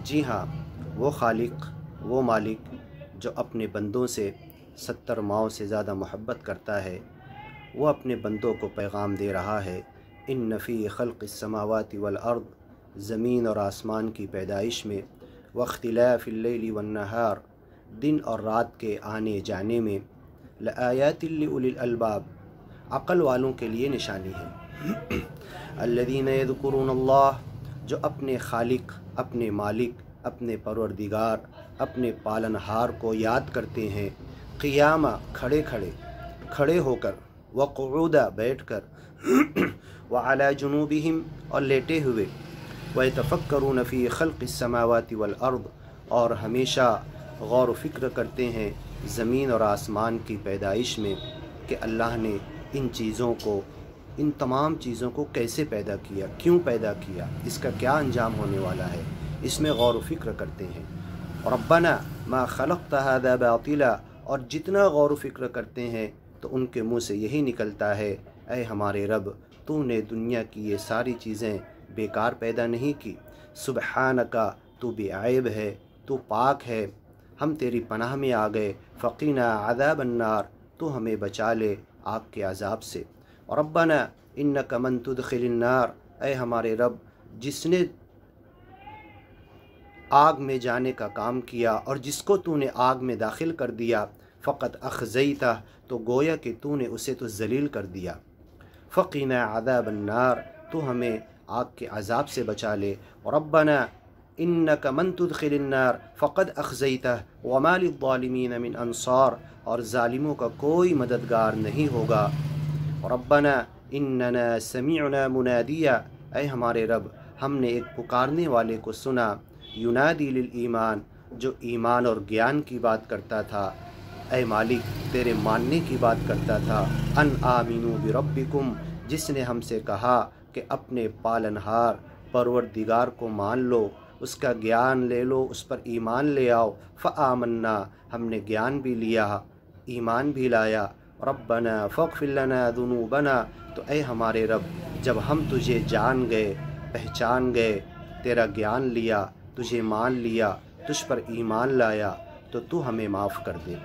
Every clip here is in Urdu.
جی ہاں، وہ خالق، وہ مالک جو اپنے بندوں سے 70 ماؤں سے زیادہ محبت کرتا ہے، وہ اپنے بندوں کو پیغام دے رہا ہے، ان فی خلق السماوات والارض، زمین اور آسمان کی پیدائش میں، واختلاف اللیل والنہار، دن اور رات کے آنے جانے میں، لآیات لأولی الالباب، عقل والوں کے لیے نشانی ہے، الذین یذکرون اللہ، جو اپنے خالق، اپنے مالک، اپنے پروردگار، اپنے پالنہار کو یاد کرتے ہیں، قیامہ کھڑے ہو کر، وقعودا بیٹھ کر، وعلی جنوبہم اور لیٹے ہوئے، ویتفکرون فی خلق السماوات والارض اور ہمیشہ غور و فکر کرتے ہیں زمین اور آسمان کی پیدائش میں کہ اللہ نے ان تمام چیزوں کو کیسے پیدا کیا، کیوں پیدا کیا، اس کا کیا انجام ہونے والا ہے، اس میں غور و فکر کرتے ہیں۔ ربنا ما خلقت هذا باطلا، اور جتنا غور و فکر کرتے ہیں تو ان کے منہ سے یہی نکلتا ہے، اے ہمارے رب، تو نے دنیا کی یہ ساری چیزیں بیکار پیدا نہیں کی، سبحانک، تو بے عیب ہے، تو پاک ہے، ہم تیری پناہ میں آ گئے، فقینا عذاب النار، تو ہمیں بچا لے آگ کے عذاب سے۔ ربنا انک من تدخل النار، اے ہمارے رب، جس نے آگ میں جانے کا کام کیا اور جس کو تو نے آگ میں داخل کر دیا، فقط اخزیتہ، تو گویا کہ تو نے اسے تو ذلیل کر دیا، فقینا عذاب النار، تو ہمیں آگ کے عذاب سے بچا لے۔ ربنا انک من تدخل النار فقد اخزیتہ وما للظالمین من انصار، اور ظالموں کا کوئی مددگار نہیں ہوگا۔ ربنا اننا سمعنا منادیا، اے ہمارے رب، ہم نے ایک پکارنے والے کو سنا، ینادی للایمان، جو ایمان اور گیان کی بات کرتا تھا، اے مالک تیرے ماننے کی بات کرتا تھا، ان آمنوا بربکم، جس نے ہم سے کہا کہ اپنے پالنہار پروردگار کو مان لو، اس کا گیان لے لو، اس پر ایمان لے آؤ، فآمنا، ہم نے گیان بھی لیا، ایمان بھی لایا، ربنا فاغفر لنا ذنوبنا، تو اے ہمارے رب، جب ہم تجھے جان گئے، پہچان گئے، تیرا گیان لیا، تجھے مان لیا، تجھ پر ایمان لایا، تو ہمیں معاف کر دے،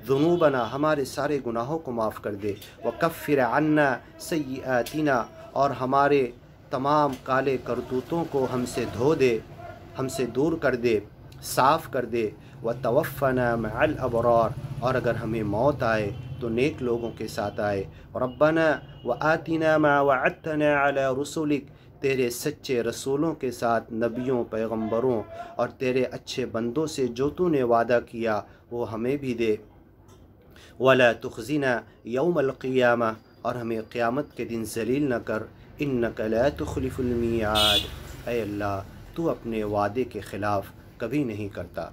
ذنوبنا، ہمارے سارے گناہوں کو معاف کر دے، وکفر عنا سیئاتنا، اور ہمارے تمام کالے کرتوتوں کو ہم سے دھو دے، ہم سے دور کر دے، صاف کر دے، وتوفنا مع الابرار، اور اگر ہمیں موت آئے تو نیک لوگوں کے ساتھ آئے، ربنا وآتنا ما وعدتنا علی رسلک، تیرے سچے رسولوں کے ساتھ، نبیوں، پیغمبروں اور تیرے اچھے بندوں سے جو تو نے وعدہ کیا وہ ہمیں بھی دے، ولا تخزنا یوم القیامہ، اور ہمیں قیامت کے دن ذلیل نہ کر، انک لا تخلف المیعاد، اے اللہ تو اپنے وعدے کے خلاف کبھی نہیں کرتا۔